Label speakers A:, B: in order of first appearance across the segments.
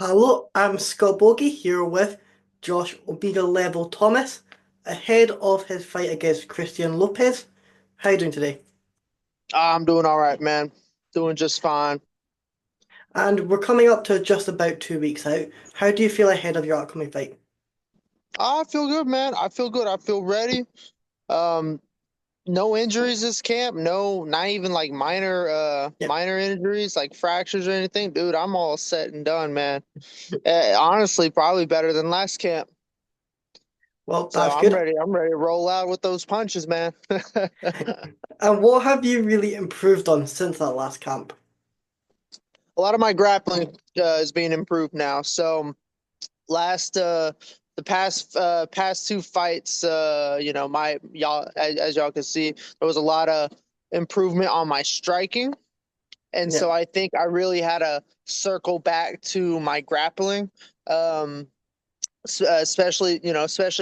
A: Hello, I'm Scott Bogey here with Josh Omega Level Thomas ahead of his fight against Cristian Lopez. How are you doing today?
B: I'm doing all right, man. Doing just fine.
A: And we're coming up to just about 2 weeks out. How do you feel ahead of your upcoming fight?
B: I feel good, man. I feel good. I feel ready. Um, no injuries this camp. No, not even like
A: Yeah,
B: minor injuries like fractures or anything. Dude, I'm all set and done, man. Honestly, probably better than last camp.
A: well,
B: So
A: that's
B: I'm
A: good.
B: ready. I'm ready to roll out with those punches, man.
A: And what have you really improved on since that last camp?
B: A lot of my grappling is being improved now. So last the past two fights, my y'all as y'all can see, there was a lot of improvement on my striking, and
A: Yeah,
B: so I think I really had to circle back to my grappling, um especially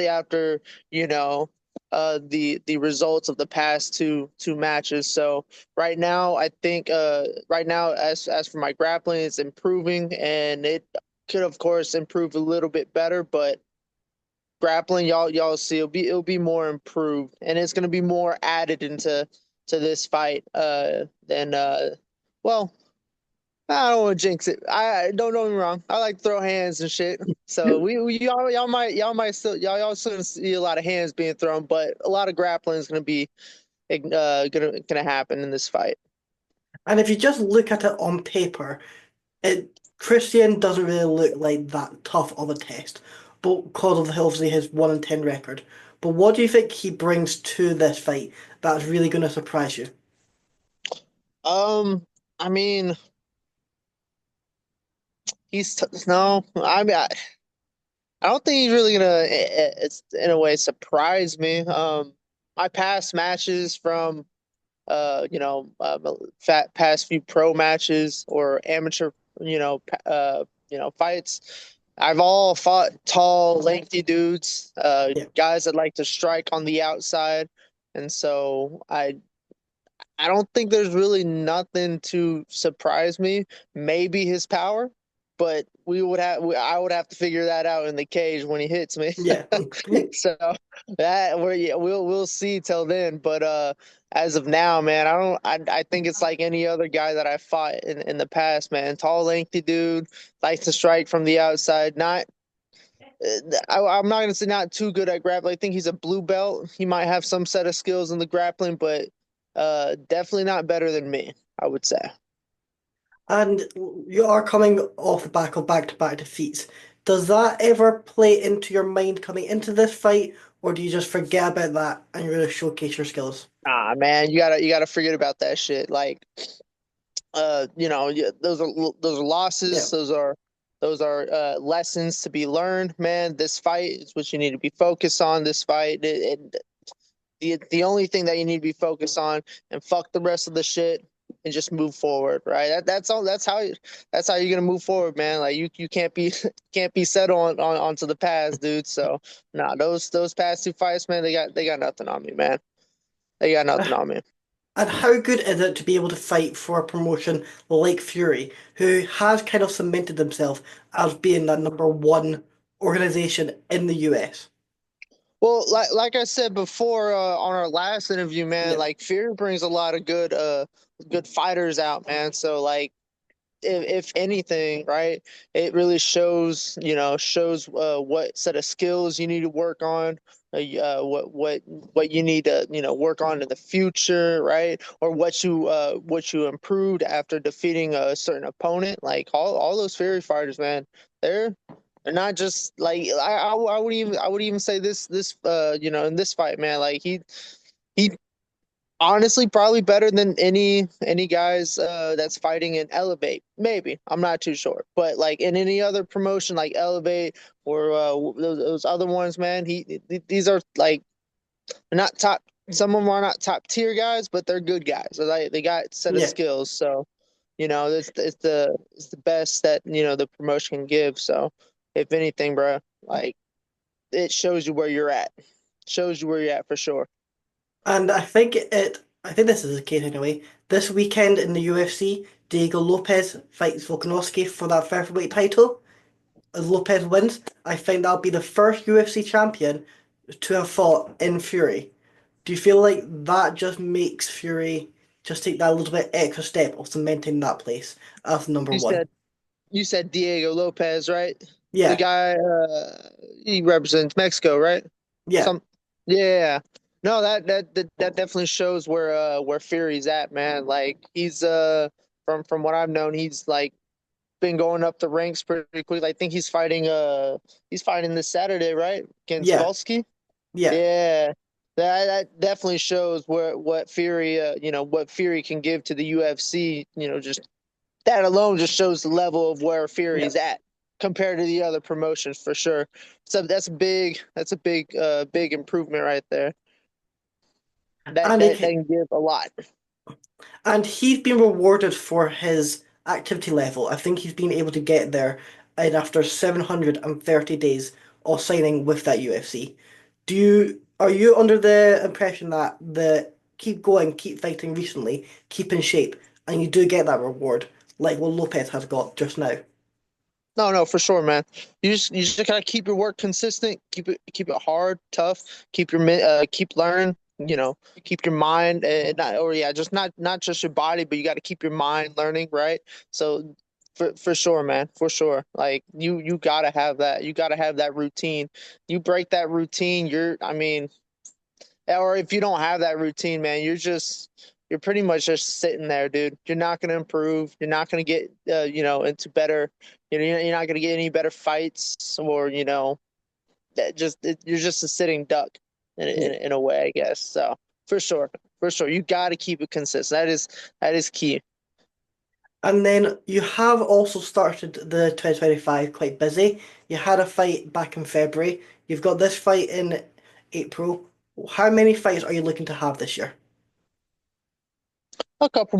B: after you know the results of the past two matches. So right now, as for my grappling, it's improving, and it could of course improve a little bit better, but grappling, y'all see, it'll be more improved, and it's gonna be more added into this fight than well, I don't want to jinx it. I don't get me wrong. I like to throw hands and shit. So we y'all might still y'all still see a lot of hands being thrown, but a lot of grappling is gonna be gonna happen in this fight.
A: and if you just look at it on paper, it Christian doesn't really look like that tough of a test, but because of obviously his 1-10 record. But what do you think he brings to this fight that's really going to surprise you?
B: Um, I mean, no. I don't think he's really gonna. It's in a way surprise me. My past matches from past few pro matches or amateur, fights. I've all fought tall, lengthy dudes,
A: Yeah.
B: guys that like to strike on the outside, and so I don't think there's really nothing to surprise me. Maybe his power, but I would have to figure that out in the cage when he hits me.
A: Yeah.
B: So that we're yeah, we'll see till then. But as of now, man, I think it's like any other guy that I fought in the past, man. Tall, lengthy dude, likes to strike from the outside. Not I'm not gonna say not too good at grappling. I think he's a blue belt. He might have some set of skills in the grappling, but definitely not better than me, I would say.
A: And you are coming off the back of back-to-back defeats. Does that ever play into your mind coming into this fight, or do you just forget about that and you're going to showcase your skills?
B: Ah, man, you gotta forget about that shit. Like, those are
A: Yeah.
B: losses. Those are lessons to be learned, man. This fight is what you need to be focused on. This fight, the only thing that you need to be focused on, and fuck the rest of the shit, and just move forward, right? That's all. That's how you're gonna move forward, man. Like you can't be can't be set on onto the past, dude. So nah, those past two fights, man, they got nothing on me, man. They got nothing on me.
A: And how good is it to be able to fight for a promotion like Fury, who has kind of cemented themselves as being that number one organization in the US?
B: Well, like I said before on our last interview, man,
A: Yeah,
B: like Fear brings a lot of good fighters out, man. So like if anything, right, it really shows what set of skills you need to work on, what you need to work on in the future, right, or what you improved after defeating a certain opponent. Like all those Fury fighters, man, they're they're not just like I would even say this in this fight, man, like he honestly, probably better than any guys that's fighting in Elevate. Maybe I'm not too sure, but like in any other promotion like Elevate or those other ones, man, these are like they're not top. Some of them are not top tier guys, but they're good guys. So they got set of
A: yeah.
B: skills. So it's the best that the promotion can give. So if anything, bro, like it shows you where you're at. Shows you where you're at for sure.
A: And I think this is the case anyway. This weekend in the UFC, Diego Lopez fights Volkanovski for that featherweight title. Lopez wins, I think that'll be the first UFC champion to have fought in Fury. Do you feel like that just makes Fury just take that little bit extra step of cementing that place as number
B: You
A: one?
B: said you said Diego Lopez, right? The
A: Yeah,
B: guy he represents Mexico, right?
A: yeah,
B: Some yeah. No, that definitely shows where Fury's at, man. Like he's from what I've known, he's like been going up the ranks pretty quickly. I think he's fighting this Saturday, right? Against
A: yeah,
B: Volsky.
A: yeah,
B: Yeah. That definitely shows what Fury what Fury can give to the UFC, just that alone just shows the level of where
A: yeah.
B: Fury's at compared to the other promotions for sure. So big improvement right there. That
A: And
B: that
A: it,
B: that can give a lot.
A: And he's been rewarded for his activity level. I think he's been able to get there in after 730 days of signing with that UFC. Are you under the impression that the keep going, keep fighting recently, keep in shape, and you do get that reward, like what Lopez has got just now?
B: No, no, for sure, man. You just gotta keep your work consistent, keep it hard, tough, keep learning, keep your mind and not or yeah, just not just your body, but you got to keep your mind learning, right? So for sure, man, for sure. Like you gotta have that. You gotta have that routine. You break that routine, I mean, or if you don't have that routine, man, you're pretty much just sitting there, dude. You're not gonna improve. You're not gonna get into better. You're not gonna get any better fights, or you're just a sitting duck
A: Yeah.
B: in a way, I guess. So for sure, for sure, you got to keep it consistent. That is key.
A: And then you have also started the 2025 quite busy. You had a fight back in February. You've got this fight in April. How many fights are you looking to have this year?
B: A couple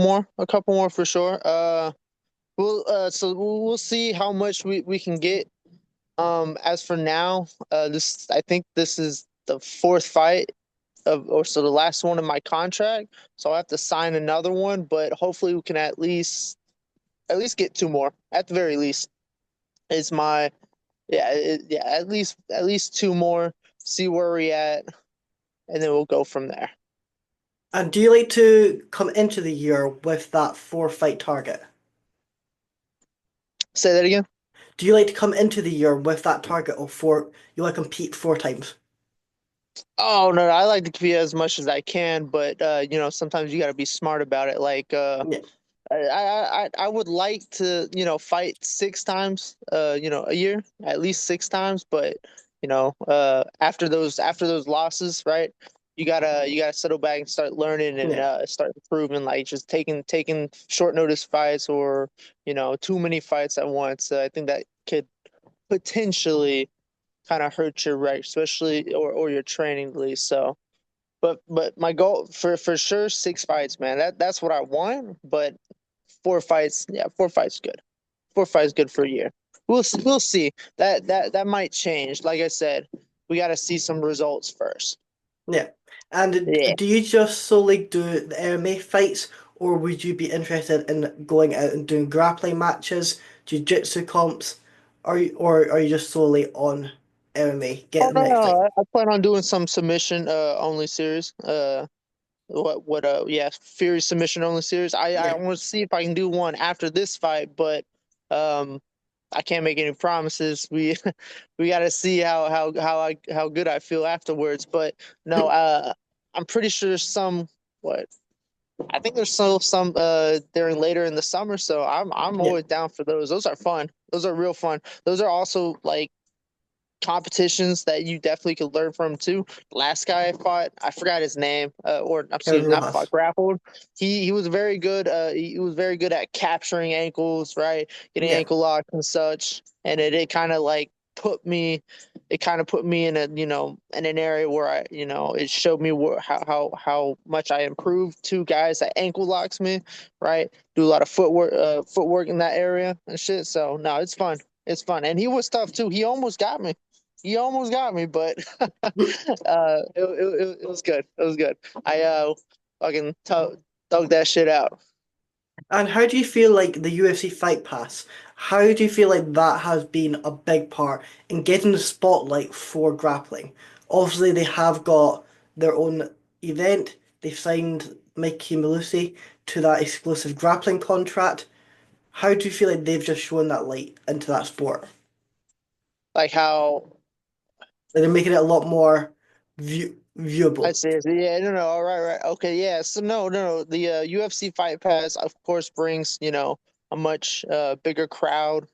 B: more for sure. We'll see how much we can get. As for now, this I think this is the fourth fight or so the last one in my contract. So I have to sign another one, but hopefully we can at least get two more at the very least. Is my yeah, at least two more. See where we at, and then we'll go from there.
A: And do you like to come into the year with that four fight target?
B: Say that again.
A: Do you like to come into the year with that target of four? You want to compete four times?
B: Oh no, I like to compete as much as I can, but sometimes you got to be smart about it. Like
A: Yeah,
B: I would like to, fight six times, a year, at least six times. But after those losses, right? You gotta settle back and start learning and
A: yeah,
B: start improving. Like just taking short notice fights or too many fights at once. I think that could potentially kind of hurt your right, especially or your training at least. So. But my goal for sure six fights, man. That's what I want. But four fights, yeah, four fights good. Four fights good for a year. We'll see. That might change. Like I said, we got to see some results first.
A: yeah. And
B: Yeah.
A: do you just solely do the MMA fights, or would you be interested in going out and doing grappling matches, jiu-jitsu comps, or are you just solely on MMA,
B: Oh
A: get the
B: no,
A: next fight?
B: no, I plan on doing some submission only series. What yeah, Fury submission only series. I
A: Yeah,
B: want to see if I can do one after this fight, but um I can't make any promises. We we got to see how good I feel afterwards. But no, I'm pretty sure what I think there's still some during later in the summer. So I'm
A: yeah,
B: always down for those. Those are fun. Those are real fun. Those are also like competitions that you definitely could learn from too. Last guy I fought, I forgot his name, or
A: Kevin
B: excuse me, not fought,
A: Rojas.
B: grappled. He was very good. He was very good at capturing ankles, right, getting
A: Yeah,
B: ankle locks and such. And it kind of like put me in in an area where it showed me how much I improved. Two guys that ankle locks me, right, do a lot of footwork in that area and shit. So no, it's fun. It's fun, and he was tough too. He almost got me. He almost got me, but it was good. It was good. I fucking dug that shit out.
A: And how do you feel like the UFC Fight Pass? How do you feel like that has been a big part in getting the spotlight for grappling? Obviously, they have got their own event. They've signed Mikey Malusi to that exclusive grappling contract. How do you feel like they've just shown that light into that sport?
B: Like how
A: Like they're making it a lot more
B: I
A: viewable.
B: see. Yeah, no, no. All right, right. Okay, yeah. So no. The UFC Fight Pass, of course, brings a much bigger crowd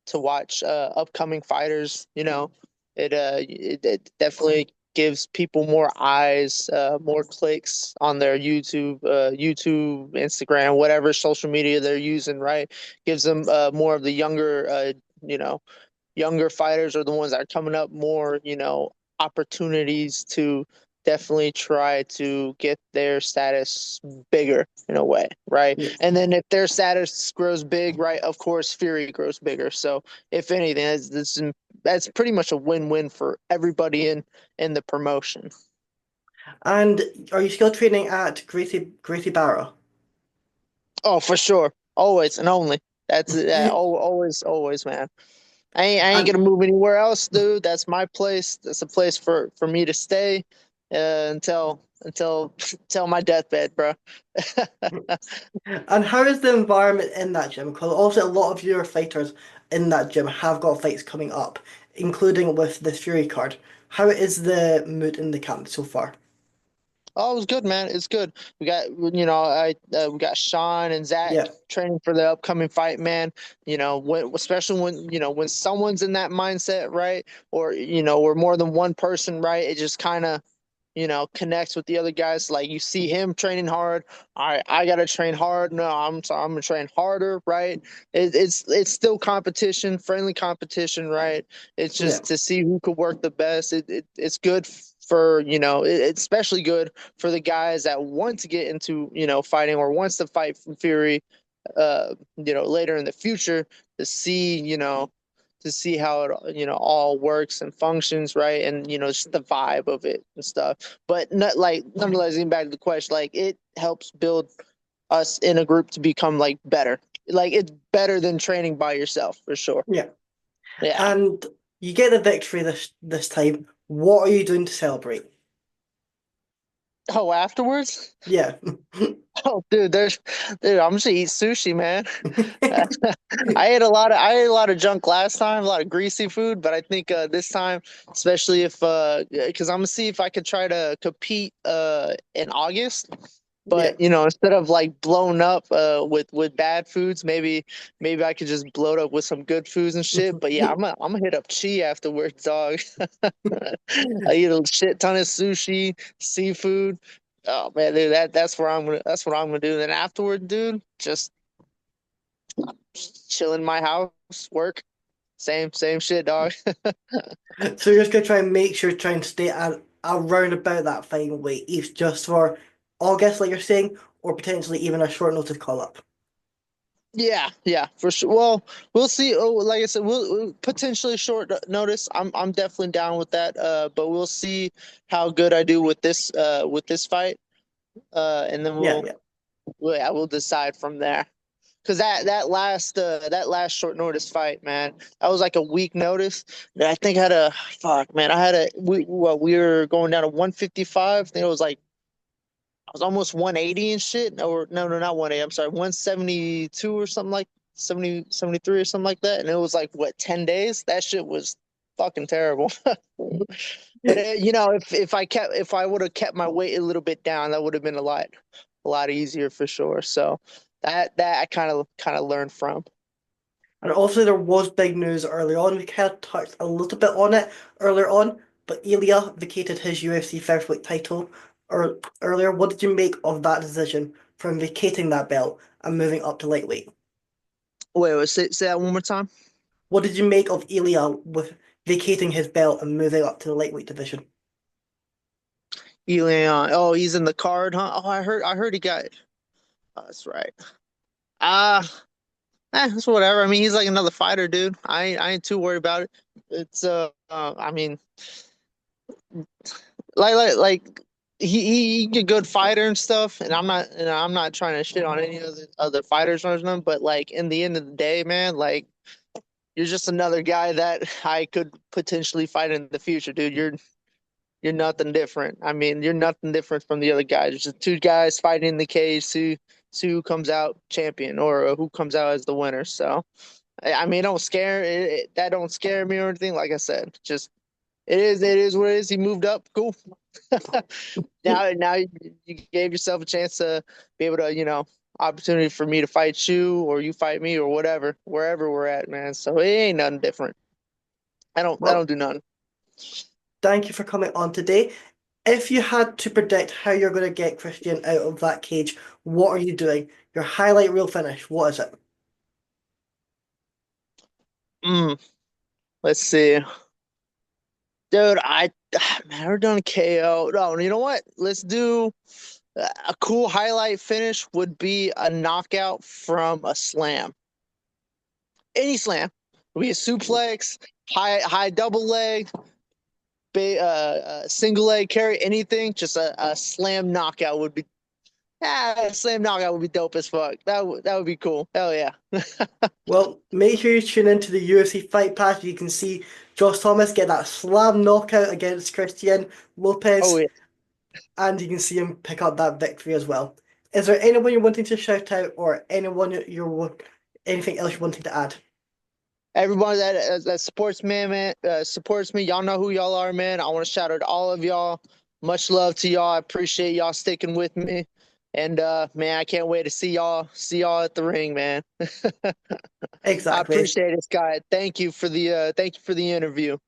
B: to watch upcoming fighters. It definitely gives people more eyes, more clicks on their YouTube, Instagram, whatever social media they're using. Right, gives them more of the you know younger fighters are the ones that are coming up more, opportunities to definitely try to get their status bigger in a way, right?
A: Yeah.
B: And then if their status grows big, right, of course Fury grows bigger. So if anything, that's pretty much a win-win for everybody in the promotion.
A: And are you still training at Gracie Barra?
B: Oh, for sure. Always and only. That's always, always, man. I ain't
A: And
B: gonna move anywhere else, dude. That's my place. That's a place for me to stay until my deathbed, bro.
A: and how is the environment in that gym? Because also a lot of your fighters in that gym have got fights coming up, including with the Fury card. How is the mood in the camp so far?
B: Oh, it was good, man. It's good. We got I we got Sean and Zach
A: Yeah,
B: training for the upcoming fight, man. Especially when when someone's in that mindset, right? Or we're more than one person, right? It just kind of connects with the other guys. Like you see him training hard. All right, I gotta train hard. No, I'm sorry, I'm gonna train harder, right? It's still competition, friendly competition, right? It's
A: yeah,
B: just to see who could work the best. It's good for it's especially good for the guys that want to get into fighting or wants to fight from Fury, later in the future to see how it all works and functions, right? And just the vibe of it and stuff. But not like nonetheless, getting back to the question, like it helps build us in a group to become like better. Like it's better than training by yourself for sure.
A: yeah.
B: Yeah.
A: And you get the victory this time. What are you doing to celebrate?
B: Oh, afterwards?
A: Yeah.
B: Oh, dude, I'm just gonna eat sushi, man. I ate a lot of junk last time, a lot of greasy food, but I think this time, especially if because I'm gonna see if I could try to compete in August.
A: Yeah.
B: But instead of like blown up with bad foods, maybe I could just bloat up with some good foods and shit. But yeah, I'm gonna hit up Chi afterwards, dog. I eat a shit ton of sushi, seafood. Oh man, dude, that's what I'm gonna do. Then afterward, dude, just chill in my house, work, same shit, dog.
A: So you're just gonna try and make sure try and stay at around about that fine weight, if just for August, like you're saying, or potentially even a short notice call up.
B: Yeah, for sure. Well, we'll see. Oh, like I said, we'll potentially short notice. I'm definitely down with that. But we'll see how good I do with this fight. And then
A: Yeah, yeah.
B: yeah, we'll decide from there. Because that last short notice fight, man, that was like a week notice. I think I had a fuck, man. I had a we were going down to 155. I think it was like I was almost 180 and shit. Or no, not 180. I'm sorry, 172 or something like 70 73 or something like that. And it was like what 10 days. That shit was fucking terrible. But if I would have kept my weight a little bit down, that would have been a lot easier for sure. So that I kind of learned from.
A: And also there was big news earlier on. We kind of touched a little bit on it earlier on, but Ilya vacated his UFC featherweight title earlier. What did you make of that decision from vacating that belt and moving up to lightweight?
B: Wait, say that one more time.
A: What did you make of Ilya with vacating his belt and moving up to the lightweight division?
B: Elion. Oh, he's in the card, huh? Oh, I heard he got. Oh, that's right. Ah, it's whatever. I mean, he's like another fighter, dude. I ain't too worried about it. It's I mean, like He a good fighter and stuff, and I'm not trying to shit on any other fighters or something, but like in the end of the day, man, like you're just another guy that I could potentially fight in the future, dude. You're nothing different. I mean, you're nothing different from the other guys. There's just two guys fighting in the cage, see who comes out champion or who comes out as the winner. So, I mean, that don't scare me or anything. Like I said, just it is what it is. He moved up, cool. Now you gave yourself a chance to be able to, opportunity for me to fight you or you fight me or whatever, wherever we're at, man. So it ain't nothing different. I don't
A: Well,
B: do nothing.
A: thank you for coming on today. If you had to predict how you're going to get Christian out of that cage, what are you doing? Your highlight reel finish, what is it?
B: Mm, let's see. Dude, man, we're done KO. No, you know what? Let's do a cool highlight finish would be a knockout from a slam. Any slam. It would be a suplex, high double leg, single leg carry, anything. Just a slam knockout would be a slam knockout would be dope as fuck. That would be cool. Hell yeah.
A: Well, make sure you tune into the UFC Fight Pass. You can see Josh Thomas get that slam knockout against Cristian
B: Oh
A: Lopez,
B: yeah.
A: and you can see him pick up that victory as well. Is there anyone you're wanting to shout out, or anything else you're wanting to add?
B: Everybody that supports me, man, supports me. Y'all know who y'all are, man. I want to shout out to all of y'all. Much love to y'all. I appreciate y'all sticking with me. And man, I can't wait to see y'all at the ring, man. I
A: Exactly.
B: appreciate it, Scott. Thank you for the interview.